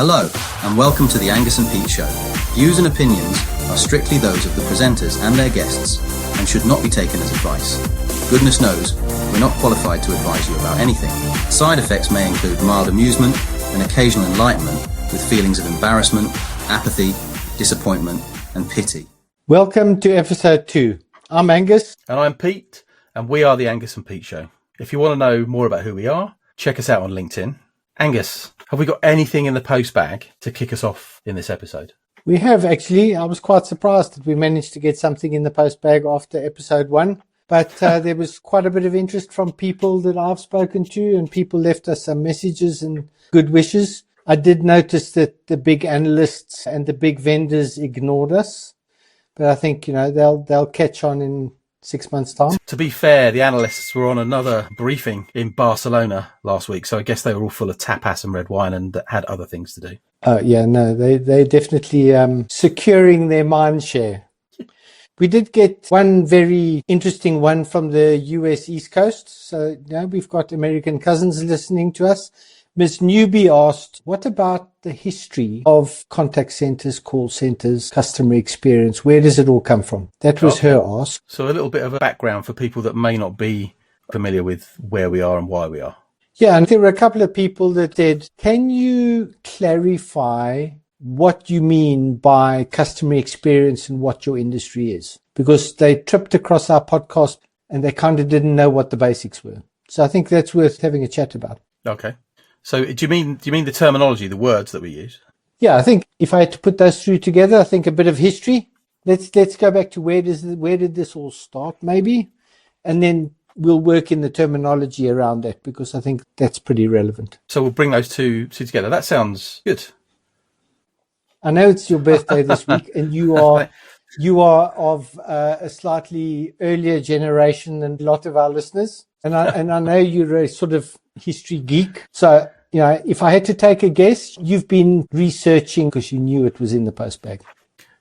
Hello, and welcome to the Angus and Pete Show. Views and opinions are strictly those of the presenters and their guests and should not be taken as advice. Goodness knows, we're not qualified to advise you about anything. Side effects may include mild amusement and occasional enlightenment with feelings of embarrassment, apathy, disappointment, and pity. Welcome to episode 2. I'm Angus. And I'm Pete, and we are the Angus and Pete Show. If you want to know more about who we are, check us out on LinkedIn. Angus, have we got anything in the post bag to kick us off in this episode? We have actually. I was quite surprised that we managed to get something in the post bag after episode 1. But there was quite a bit of interest from people that I've spoken to, and people left us some messages and good wishes. I did notice that the big analysts and the big vendors ignored us. But I think, they'll catch on in 6 months' time. To be fair, the analysts were on another briefing in Barcelona last week, so I guess they were all full of tapas and red wine and had other things to do. Oh, yeah, no, they're definitely securing their mind share. We did get one very interesting one from the US East Coast. So now we've got American cousins listening to us. Ms. Newby asked, what about the history of contact centers, call centers, customer experience? Where does it all come from? That was her ask. So a little bit of a background for people that may not be familiar with where we are and why we are. Yeah, and there were a couple of people that said, can you clarify what you mean by customer experience and what your industry is? Because they tripped across our podcast and they kind of didn't know what the basics were. So I think that's worth having a chat about. Okay. So do you mean the terminology, the words that we use? Yeah, I think if I had to put those three together, I think a bit of history. Let's go back to where did this all start, maybe, and then we'll work in the terminology around that because I think that's pretty relevant. So we'll bring those two together. That sounds good. I know it's your birthday this week, and you are of a slightly earlier generation than a lot of our listeners, and I know you're a sort of history geek. So, if I had to take a guess, you've been researching because you knew it was in the post bag.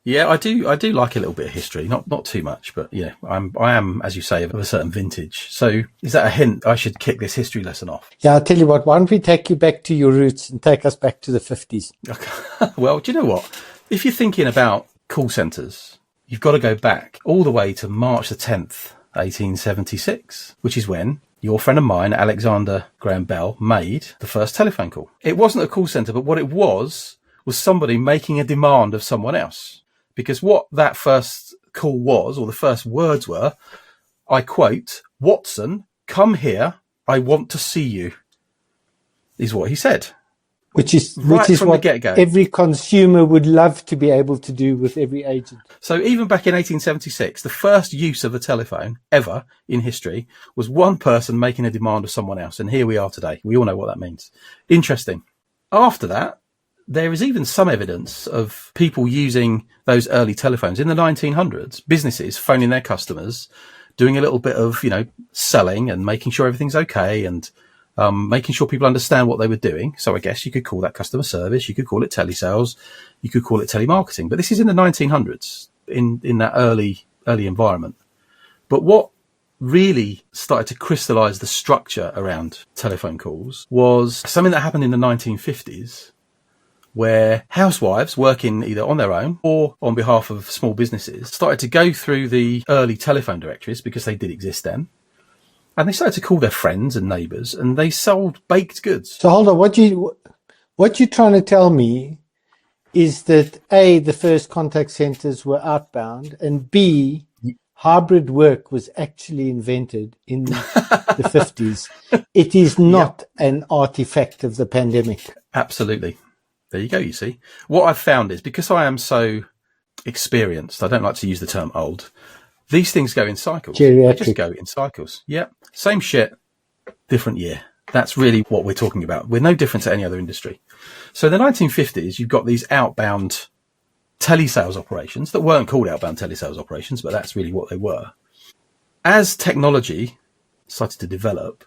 Yeah, I do like a little bit of history, not too much, but I am, as you say, of a certain vintage. So is that a hint I should kick this history lesson off? Yeah, I'll tell you what, why don't we take you back to your roots and take us back to the 50s? Okay. Well, do you know what? If you're thinking about call centres, you've got to go back all the way to March the 10th, 1876, which is when your friend of mine, Alexander Graham Bell, made the first telephone call. It wasn't a call centre, but what it was somebody making a demand of someone else. Because what that first call was, or the first words were, I quote, "Watson, come here, I want to see you," is what he said. Which is from what the get-go. Every consumer would love to be able to do with every agent. So even back in 1876, the first use of a telephone ever in history was one person making a demand of someone else. And here we are today. We all know what that means. Interesting. After that, there is even some evidence of people using those early telephones in the 1900s, businesses phoning their customers, doing a little bit of, selling and making sure everything's okay and making sure people understand what they were doing. So I guess you could call that customer service, you could call it telesales, you could call it telemarketing. But this is in the 1900s, in that early environment. But what really started to crystallize the structure around telephone calls was something that happened in the 1950s, where housewives working either on their own or on behalf of small businesses started to go through the early telephone directories, because they did exist then, and they started to call their friends and neighbours, and they sold baked goods. So hold on, what you're trying to tell me is that A, the first contact centers were outbound, and B, hybrid work was actually invented in the 50s. It is not an artifact of the pandemic. Absolutely. There you go, you see. What I've found is, because I am so experienced, I don't like to use the term old, these things go in cycles. Geriatric. They just go in cycles. Yeah. Same shit, different year. That's really what we're talking about. We're no different to any other industry. So in the 1950s, you've got these outbound telesales operations that weren't called outbound telesales operations, but that's really what they were. As technology started to develop,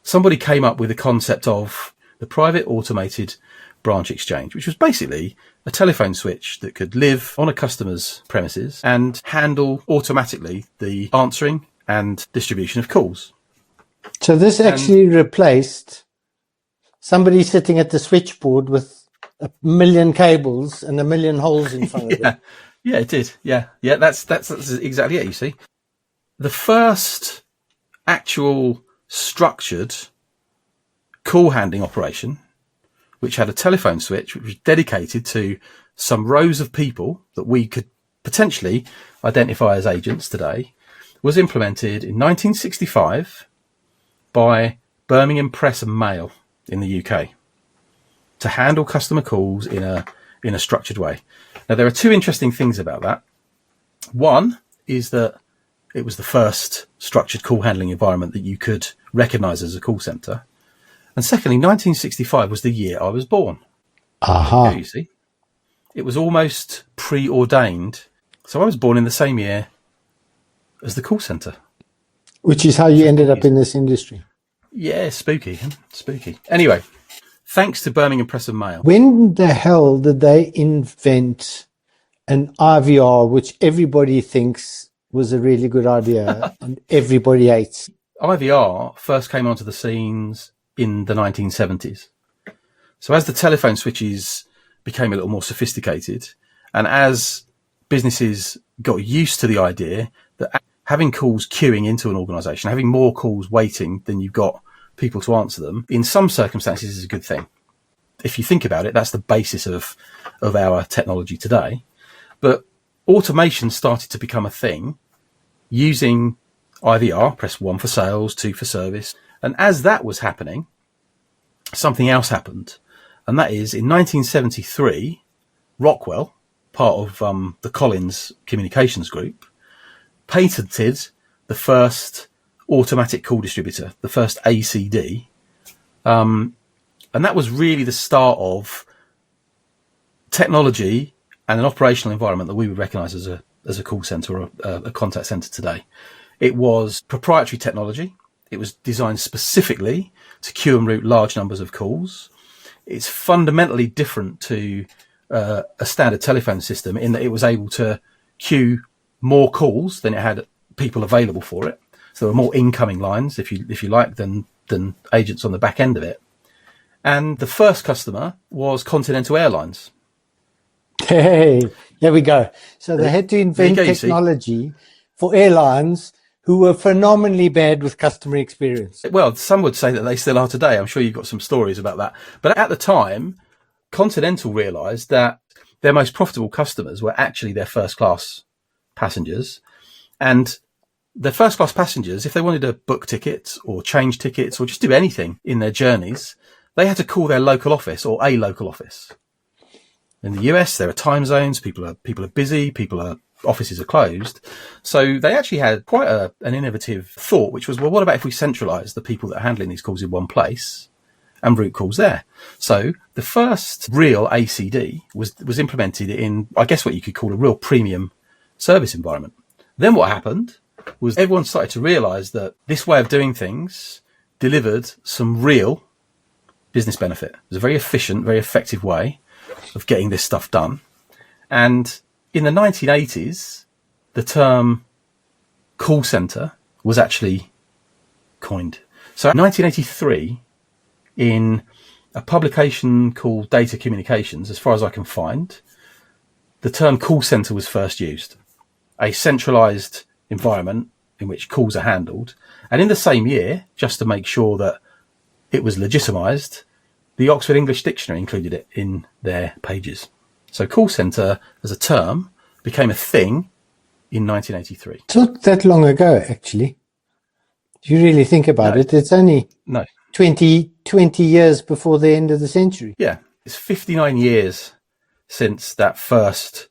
somebody came up with the concept of the private automated branch exchange, which was basically a telephone switch that could live on a customer's premises and handle automatically the answering and distribution of calls. So this actually replaced somebody sitting at the switchboard with a million cables and a million holes in front of Yeah, them. yeah, it did. Yeah, that's exactly it. You see, the first actual structured call handling operation, which had a telephone switch, which was dedicated to some rows of people that we could potentially identify as agents today, was implemented in 1965 by Birmingham Press and Mail in the UK to handle customer calls in a structured way. Now, there are two interesting things about that. One is that it was the first structured call handling environment that you could recognize as a call center. And secondly, 1965 was the year I was born. Aha. You see, it was almost preordained. So I was born in the same year as the call center. Which is how you ended up in this industry. Yeah, spooky. Spooky. Anyway, thanks to Birmingham Press and Mail. When the hell did they invent an IVR, which everybody thinks was a really good idea and everybody hates? IVR first came onto the scenes in the 1970s. So as the telephone switches became a little more sophisticated, and as businesses got used to the idea that having calls queuing into an organisation, having more calls waiting than you've got people to answer them, in some circumstances is a good thing. If you think about it, that's the basis of our technology today. But automation started to become a thing using IVR, press 1 for sales, 2 for service. And as that was happening, something else happened. And that is in 1973, Rockwell, part of the Collins Communications Group, patented the first automatic call distributor, the first ACD. And that was really the start of technology and an operational environment that we would recognize as a call center or a contact center today. It was proprietary technology. It was designed specifically to queue and route large numbers of calls. It's fundamentally different to a standard telephone system in that it was able to queue more calls than it had people available for it. So there were more incoming lines, if you like, than agents on the back end of it. And the first customer was Continental Airlines. Hey, there we go. So they had to invent technology for airlines who were phenomenally bad with customer experience. Well, some would say that they still are today. I'm sure you've got some stories about that. But at the time, Continental realised that their most profitable customers were actually their first-class passengers. And their first-class passengers, if they wanted to book tickets or change tickets or just do anything in their journeys, they had to call their local office or a local office. In the US, there are time zones. People are busy. Offices are closed. So they actually had quite an innovative thought, which was, well, what about if we centralise the people that are handling these calls in one place and route calls there? So the first real ACD was implemented in, I guess, what you could call a real premium service environment. Then what happened was everyone started to realise that this way of doing things delivered some real business benefit. It was a very efficient, very effective way of getting this stuff done. And in the 1980s, the term call center was actually coined. So in 1983, in a publication called Data Communications, as far as I can find, the term call center was first used. A centralized environment in which calls are handled. And in the same year, just to make sure that it was legitimized, the Oxford English Dictionary included it in their pages. So call center as a term became a thing in 1983. It's not that long ago, actually. Do you really think about it? It's only 20 years before the end of the century. Yeah, it's 59 years since that first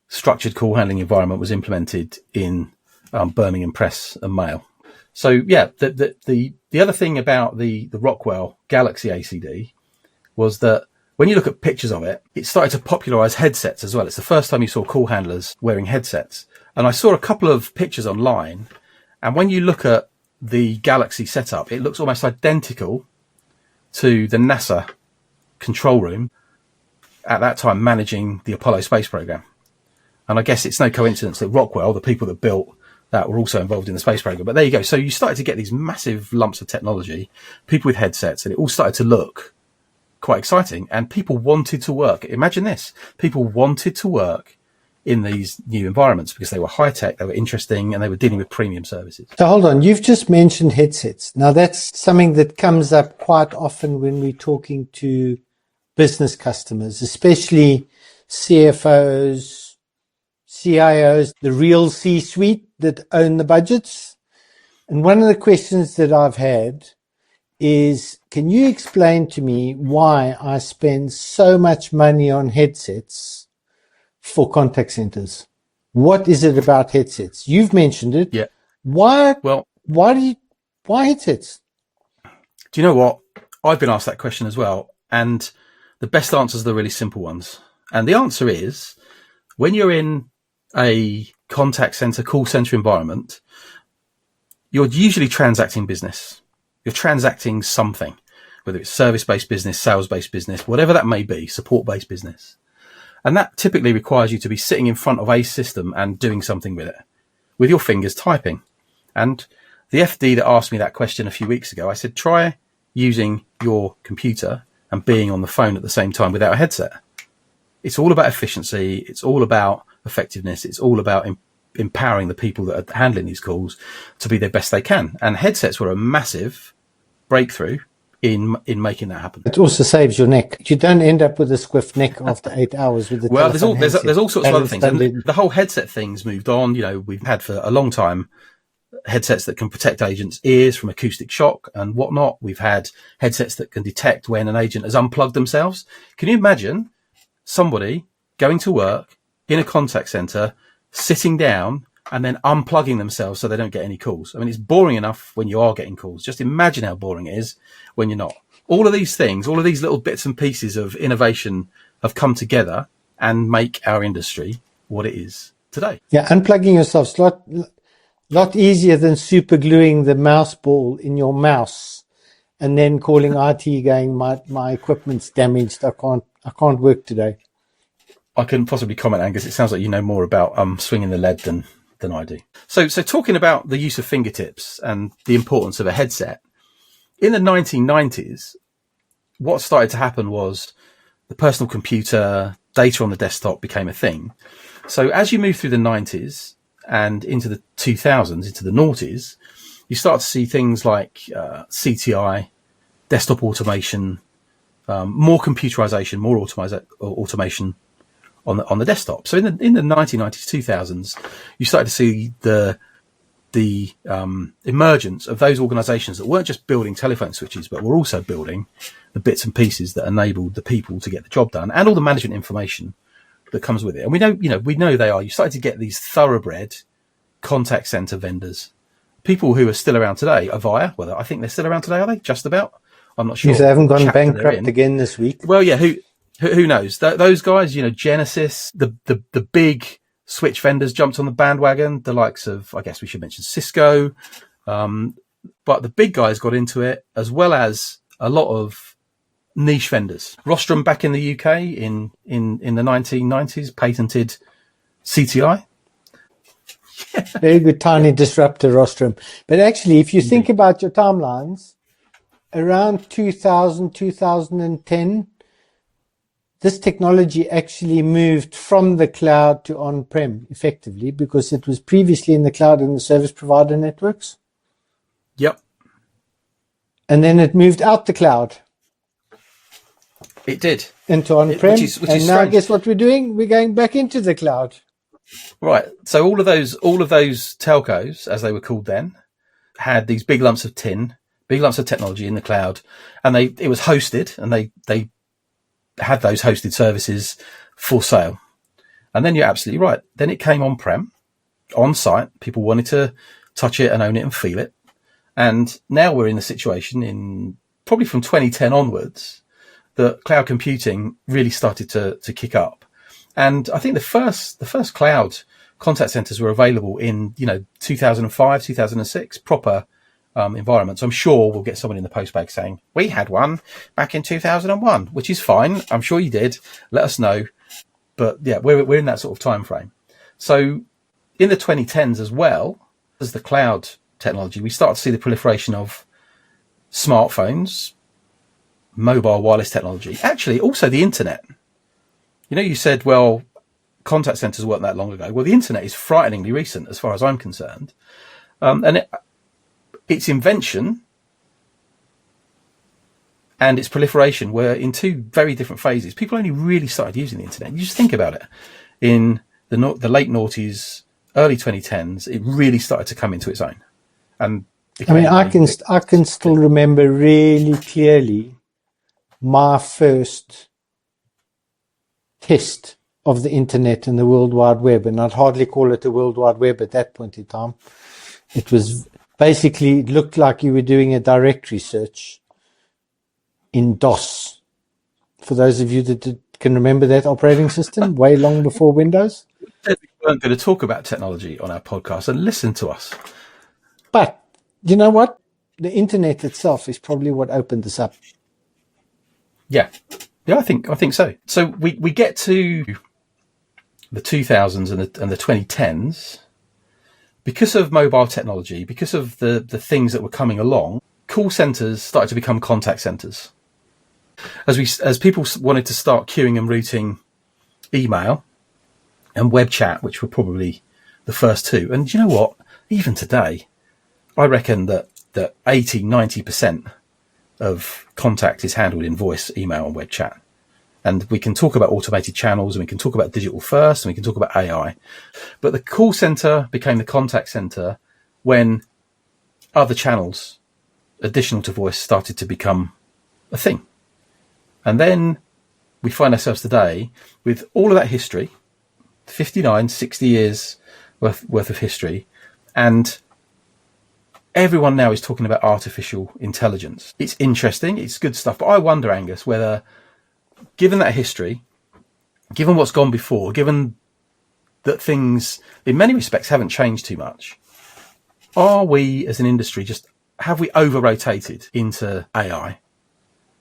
structured call handling environment was implemented in Birmingham Press and Mail. So yeah, the other thing about the Rockwell Galaxy ACD was that when you look at pictures of it, it started to popularize headsets as well. It's the first time you saw call handlers wearing headsets. And I saw a couple of pictures online, and when you look at the Galaxy setup, it looks almost identical to the NASA control room at that time managing the Apollo space program. And I guess it's no coincidence that Rockwell, the people that built that, were also involved in the space program. But there you go. So you started to get these massive lumps of technology, people with headsets, and it all started to look quite exciting. And people wanted to work. Imagine this. People wanted to work in these new environments because they were high tech, they were interesting, and they were dealing with premium services. So hold on, you've just mentioned headsets. Now that's something that comes up quite often when we're talking to business customers, especially CFOs, CIOs, the real C-suite that own the budgets. And one of the questions that I've had is, can you explain to me why I spend so much money on headsets for contact centers? What is it about headsets? You've mentioned it. Yeah. Why Well, why headsets? do you know what? I've been asked that question as well. And the best answers are the really simple ones. And the answer is, when you're in a contact center, call center environment, you're usually transacting business. You're transacting something, whether it's service-based business, sales-based business, whatever that may be, support-based business. And that typically requires you to be sitting in front of a system and doing something with it, with your fingers typing. And the FD that asked me that question a few weeks ago, I said, try using your computer and being on the phone at the same time without a headset. It's all about efficiency. It's all about effectiveness. It's all about empowering the people that are handling these calls to be their best they can. And headsets were a massive breakthrough in making that happen. It also saves your neck. You don't end up with a squiff neck after 8 hours with the well, telephone there's all sorts of other things. Standard. And the whole headset thing's moved on. You know, we've had for a long time headsets that can protect agents' ears from acoustic shock and whatnot. We've had headsets that can detect when an agent has unplugged themselves. Can you imagine somebody going to work in a contact center, sitting down and then unplugging themselves so they don't get any calls? I mean, it's boring enough when you are getting calls. Just imagine how boring it is when you're not. All of these things, all of these little bits and pieces of innovation have come together and make our industry what it is today. Yeah, unplugging yourself's a lot easier than super gluing the mouse ball in your mouse and then calling IT going, my equipment's damaged. I can't work today. I couldn't possibly comment, Angus. It sounds like you know more about swinging the lead than I do. So talking about the use of fingertips and the importance of a headset, in the 1990s, what started to happen was the personal computer, data on the desktop became a thing. So as you move through the 90s and into the 2000s, into the noughties, you start to see things like CTI, desktop automation, more computerization, more automation on the desktop. So in the 1990s, 2000s, you started to see the emergence of those organizations that weren't just building telephone switches, but were also building the bits and pieces that enabled the people to get the job done and all the management information that comes with it. And we know they are. You started to get these thoroughbred contact center vendors, people who are still around today. Avaya, well, I think they're still around today, are they? Just about. I'm not sure. Because they haven't gone bankrupt again this week. Well, yeah, who knows? Those guys, Genesis, the big switch vendors jumped on the bandwagon, the likes of, I guess we should mention Cisco. But the big guys got into it, as well as a lot of niche vendors. Rostrum back in the UK in the 1990s patented CTI. Very good, tiny disruptor, Rostrum. But actually, if you think about your timelines, around 2000, 2010, this technology actually moved from the cloud to on-prem effectively because it was previously in the cloud in the service provider networks. Yep. And then it moved out the cloud. It did. Into on-prem. Which is and now strange. guess what we're doing? We're going back into the cloud. Right. So all of those telcos, as they were called then, had these big lumps of tin, big lumps of technology in the cloud, and it was hosted, and they had those hosted services for sale. And then you're absolutely right. Then it came on-prem, on-site. People wanted to touch it and own it and feel it. And now we're in the situation in probably from 2010 onwards that cloud computing really started to kick up. And I think the first cloud contact centers were available in, 2005, 2006, proper environments. I'm sure we'll get someone in the postbag saying, we had one back in 2001, which is fine. I'm sure you did. Let us know. But yeah, we're in that sort of time frame. So in the 2010s as well as the cloud technology, we start to see the proliferation of smartphones, mobile wireless technology, actually also the internet. You know, you said, well, contact centers weren't that long ago. Well, the internet is frighteningly recent as far as I'm concerned. And its invention and its proliferation were in two very different phases. People only really started using the internet. You just think about it. In the late noughties, early 2010s, it really started to come into its own. And I mean, I can still remember really clearly my first test of the internet and the World Wide Web, and I'd hardly call it the World Wide Web at that point in time. It was basically, it looked like you were doing a directory search in DOS. For those of you that can remember that operating system, way long before Windows. We weren't going to talk about technology on our podcast, and listen to us. But you know what? The internet itself is probably what opened this up. Yeah, I think so. So we get to the 2000s and the 2010s because of mobile technology, because of the things that were coming along. Call centers started to become contact centers. As people wanted to start queuing and routing email and web chat, which were probably the first two. And you know what? Even today, I reckon that 80-90% of contact is handled in voice, email, and web chat. And we can talk about automated channels, and we can talk about digital first, and we can talk about AI. But the call center became the contact center when other channels, additional to voice, started to become a thing. And then we find ourselves today with all of that history, 59, 60 years worth of history, and everyone now is talking about artificial intelligence. It's interesting, it's good stuff, but I wonder, Angus, whether, given that history, given what's gone before, given that things in many respects haven't changed too much, are we as an industry have we over-rotated into AI?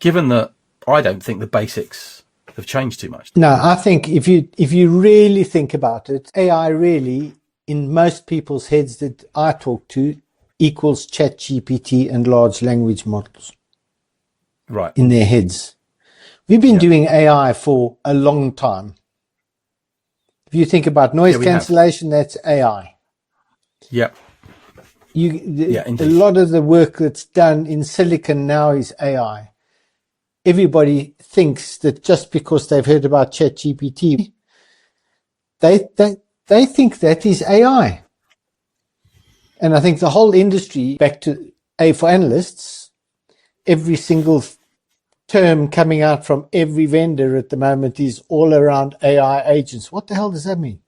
Given that I don't think the basics have changed too much. No, I think if you really think about it, AI really, in most people's heads that I talk to, equals ChatGPT and large language models. Right. In their heads. We've been doing AI for a long time. If you think about noise cancellation, that's AI. Yeah. A lot of the work that's done in silicon now is AI. Everybody thinks that just because they've heard about ChatGPT, they think that is AI. And I think the whole industry, back to A for analysts, every single term coming out from every vendor at the moment is all around AI agents. What the hell does that mean?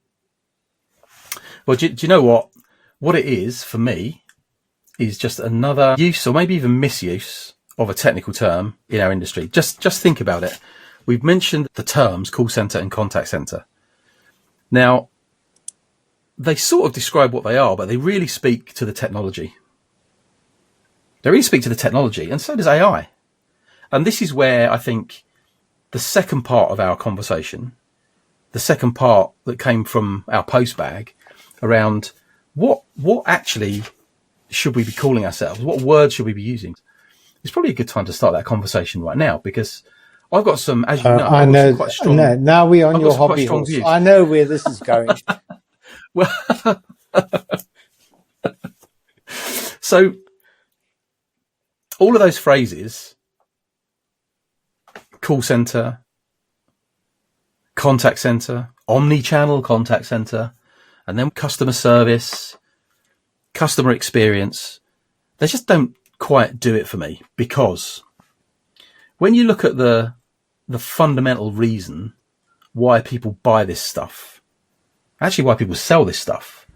Well, do you know what? What it is for me is just another use, or maybe even misuse, of a technical term in our industry. Just think about it. We've mentioned the terms call center and contact center. Now, they sort of describe what they are, but they really speak to the technology. They really speak to the technology, and so does AI. And this is where I think the second part of our conversation, the second part that came from our post bag around what actually should we be calling ourselves? What words should we be using? It's probably a good time to start that conversation right now, because I've got some, as you know, I know. quite strong, no, now we're on your hobby horse. Views. I know where this is going. Well, so all of those phrases, call center, contact center, omni-channel contact center, and then customer service, customer experience, they just don't quite do it for me, because when you look at the fundamental reason why people buy this stuff, actually why people sell this stuff,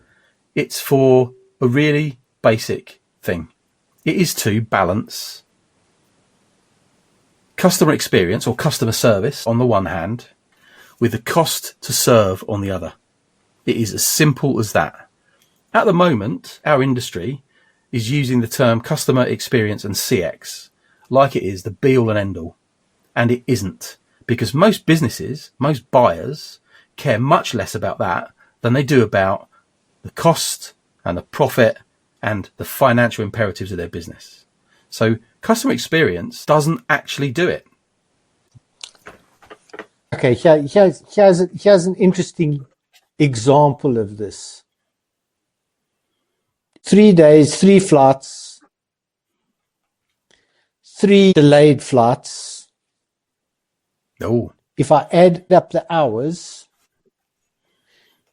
it's for a really basic thing. It is to balance customer experience or customer service on the one hand with the cost to serve on the other. It is as simple as that. At the moment, our industry is using the term customer experience and CX like it is the be all and end all. And it isn't, because most businesses, most buyers care much less about that than they do about the cost and the profit and the financial imperatives of their business. So Customer experience doesn't actually do it. Okay, here's an interesting example of this. 3 days, 3 flights, 3 delayed flights. Oh, If I add up the hours,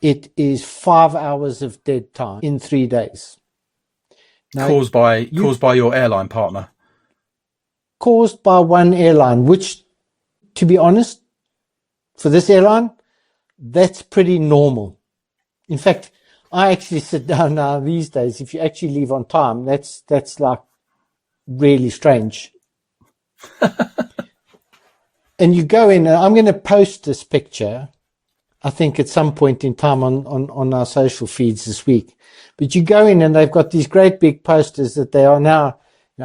it is 5 hours of dead time in 3 days. Now, caused by your airline partner. caused by one airline, which, to be honest, for this airline, that's pretty normal. In fact, I actually sit down now these days. If you actually leave on time, that's like really strange. And you go in, and I'm going to post this picture, I think at some point in time on our social feeds this week. But you go in and they've got these great big posters that they are now,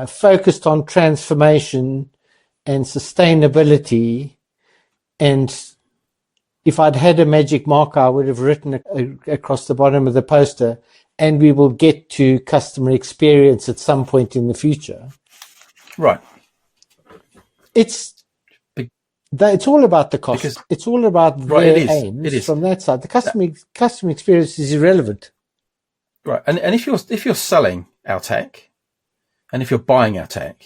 focused on transformation and sustainability. And if I'd had a magic marker, I would have written across the bottom of the poster, and we will get to customer experience at some point in the future. Right. It's all about the cost. Because, it's all about their aims from that side. The customer experience is irrelevant. Right. And if you're selling our tech, and if you're buying our tech,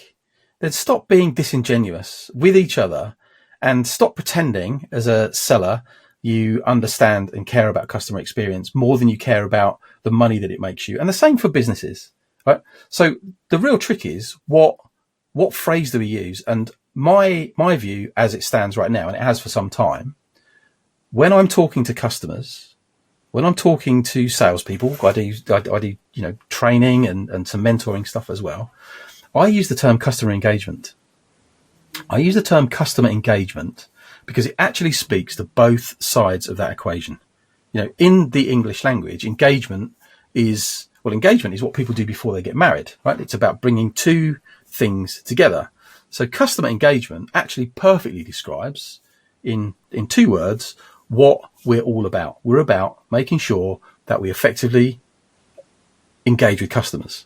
then stop being disingenuous with each other and stop pretending as a seller you understand and care about customer experience more than you care about the money that it makes you. And the same for businesses, right? So the real trick is what phrase do we use? And my view as it stands right now, and it has for some time, when I'm talking to customers, when I'm talking to salespeople, I do training and some mentoring stuff as well. I use the term customer engagement. I use the term customer engagement because it actually speaks to both sides of that equation. In the English language, engagement is what people do before they get married, right? It's about bringing two things together. So customer engagement actually perfectly describes in 2 words what we're all about. We're about making sure that we effectively engage with customers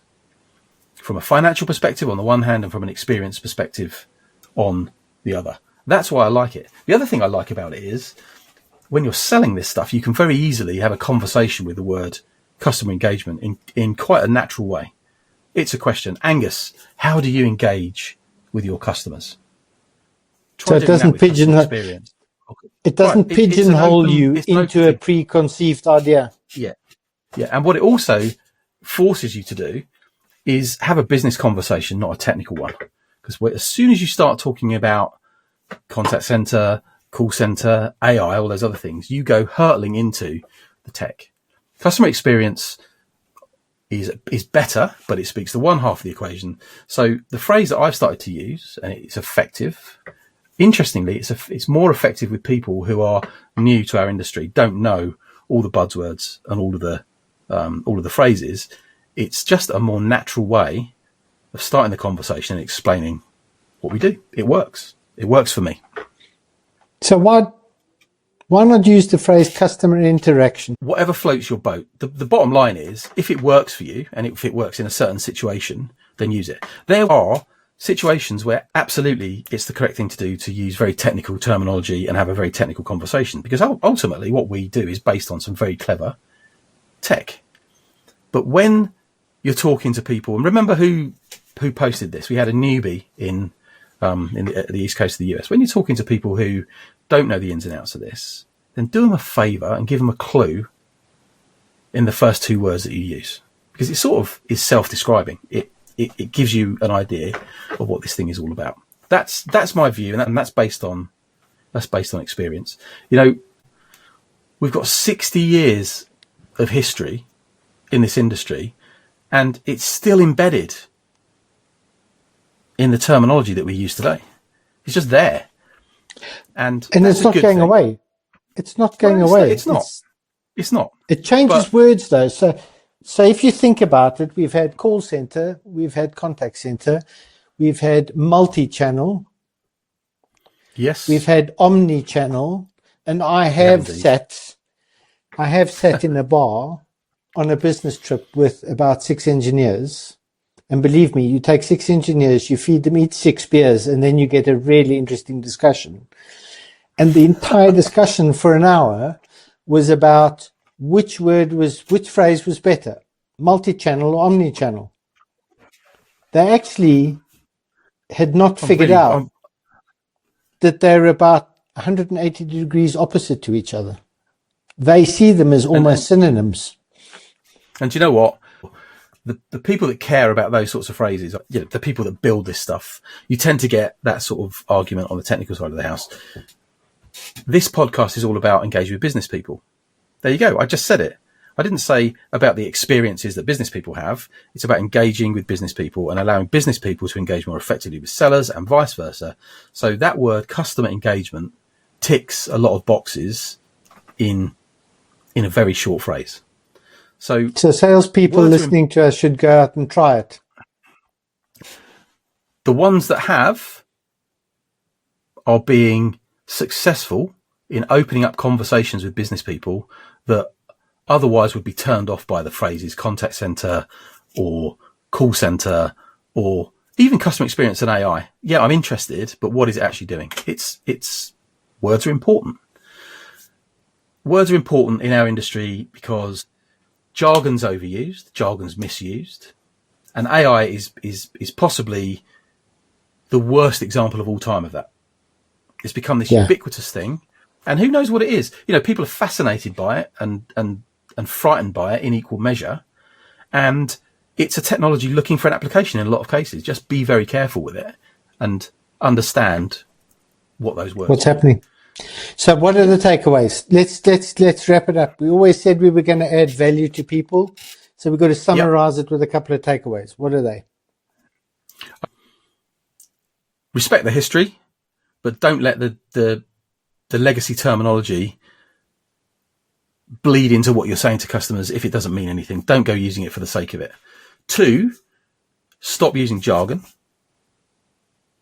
from a financial perspective on the one hand and from an experience perspective on the other. That's why I like it. The other thing I like about it is when you're selling this stuff, you can very easily have a conversation with the word customer engagement in quite a natural way. It's a question. Angus, how do you engage with your customers? So it doesn't pigeonhole you into a preconceived idea. Yeah. And what it also forces you to do is have a business conversation, not a technical one. Because as soon as you start talking about contact center, call center, AI, all those other things, you go hurtling into the tech. Customer experience is better, but it speaks to one half of the equation. So the phrase that I've started to use, and it's effective. Interestingly, it's more effective with people who are new to our industry, don't know all the buzzwords and all of the phrases. It's just a more natural way of starting the conversation and explaining what we do. It works. It works for me. So why not use the phrase customer interaction? Whatever floats your boat. The bottom line is, if it works for you and if it works in a certain situation, then use it. There are situations where absolutely it's the correct thing to do to use very technical terminology and have a very technical conversation, because ultimately what we do is based on some very clever tech. But when you're talking to people, and remember who posted this, we had a newbie in the East Coast of the US. When you're talking to people who don't know the ins and outs of this, then do them a favor and give them a clue in the first 2 words that you use, because it sort of is self-describing. It gives you an idea of what this thing is all about. That's my view, and that's based on experience. We've got 60 years of history in this industry, and it's still embedded in the terminology that we use today. It's just there. And it's not going away. It's not going away. It's not. It changes words though. So if you think about it, we've had call center, we've had contact center, we've had multi-channel. Yes. We've had omni-channel, and I have sat in a bar on a business trip with about 6 engineers, And believe me, you take 6 engineers, you feed them each 6 beers, and then you get a really interesting discussion. And the entire discussion for an hour was about which phrase was better, multi-channel or omni-channel. They actually had not figured out that they're about 180 degrees opposite to each other. They see them as almost synonyms. And do you know what? The people that care about those sorts of phrases, the people that build this stuff, you tend to get that sort of argument on the technical side of the house. This podcast is all about engaging with business people. There you go. I just said it. I didn't say about the experiences that business people have. It's about engaging with business people and allowing business people to engage more effectively with sellers and vice versa. So that word customer engagement ticks a lot of boxes in a very short phrase. So salespeople listening to us should go out and try it. The ones that have are being successful in opening up conversations with business people that otherwise would be turned off by the phrases contact center or call center or even customer experience and AI. Yeah, I'm interested, but what is it actually doing? It's words are important. Words are important in our industry because jargon's overused, jargon's misused, and AI is possibly the worst example of all time of that. It's become this ubiquitous thing, and who knows what it is? People are fascinated by it and frightened by it in equal measure, and it's a technology looking for an application in a lot of cases. Just be very careful with it and understand what those words What's happening? So what are the takeaways? Let's wrap it up. We always said we were going to add value to people. So we've got to summarize it with a couple of takeaways. What are they? Respect the history, but don't let the legacy terminology bleed into what you're saying to customers if it doesn't mean anything. Don't go using it for the sake of it. 2, stop using jargon.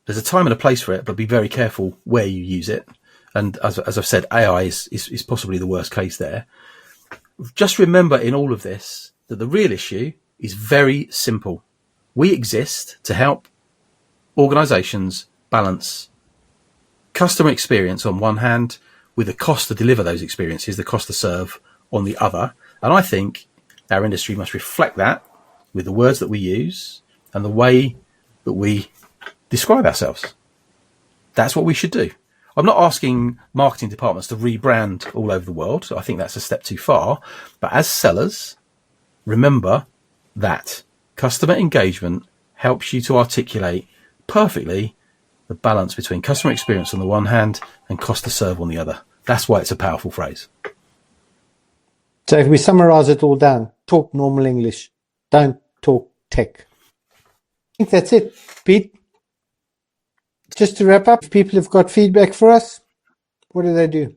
There's a time and a place for it, but be very careful where you use it. And as I've said, AI is possibly the worst case there. Just remember in all of this that the real issue is very simple. We exist to help organizations balance customer experience on one hand with the cost to deliver those experiences, the cost to serve on the other. And I think our industry must reflect that with the words that we use and the way that we describe ourselves. That's what we should do. I'm not asking marketing departments to rebrand all over the world. I think that's a step too far. But as sellers, remember that customer engagement helps you to articulate perfectly the balance between customer experience on the one hand and cost to serve on the other. That's why it's a powerful phrase. So if we summarize it all down, talk normal English. Don't talk tech. I think that's it, Pete. Just to wrap up, if people have got feedback for us, what do they do?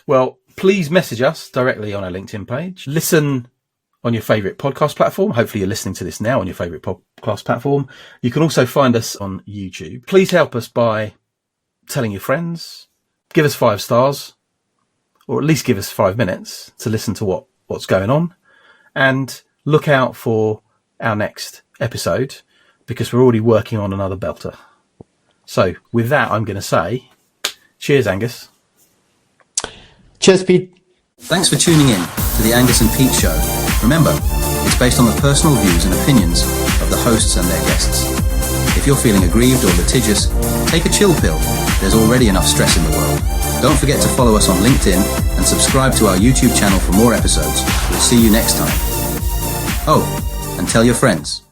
Well, please message us directly on our LinkedIn page. Listen on your favourite podcast platform. Hopefully you're listening to this now on your favourite podcast platform. You can also find us on YouTube. Please help us by telling your friends, give us 5 stars, or at least give us 5 minutes to listen to what's going on, and look out for our next episode because we're already working on another belter. So with that, I'm going to say, cheers, Angus. Cheers, Pete. Thanks for tuning in to the Angus and Pete Show. Remember, it's based on the personal views and opinions of the hosts and their guests. If you're feeling aggrieved or litigious, take a chill pill. There's already enough stress in the world. Don't forget to follow us on LinkedIn and subscribe to our YouTube channel for more episodes. We'll see you next time. Oh, and tell your friends.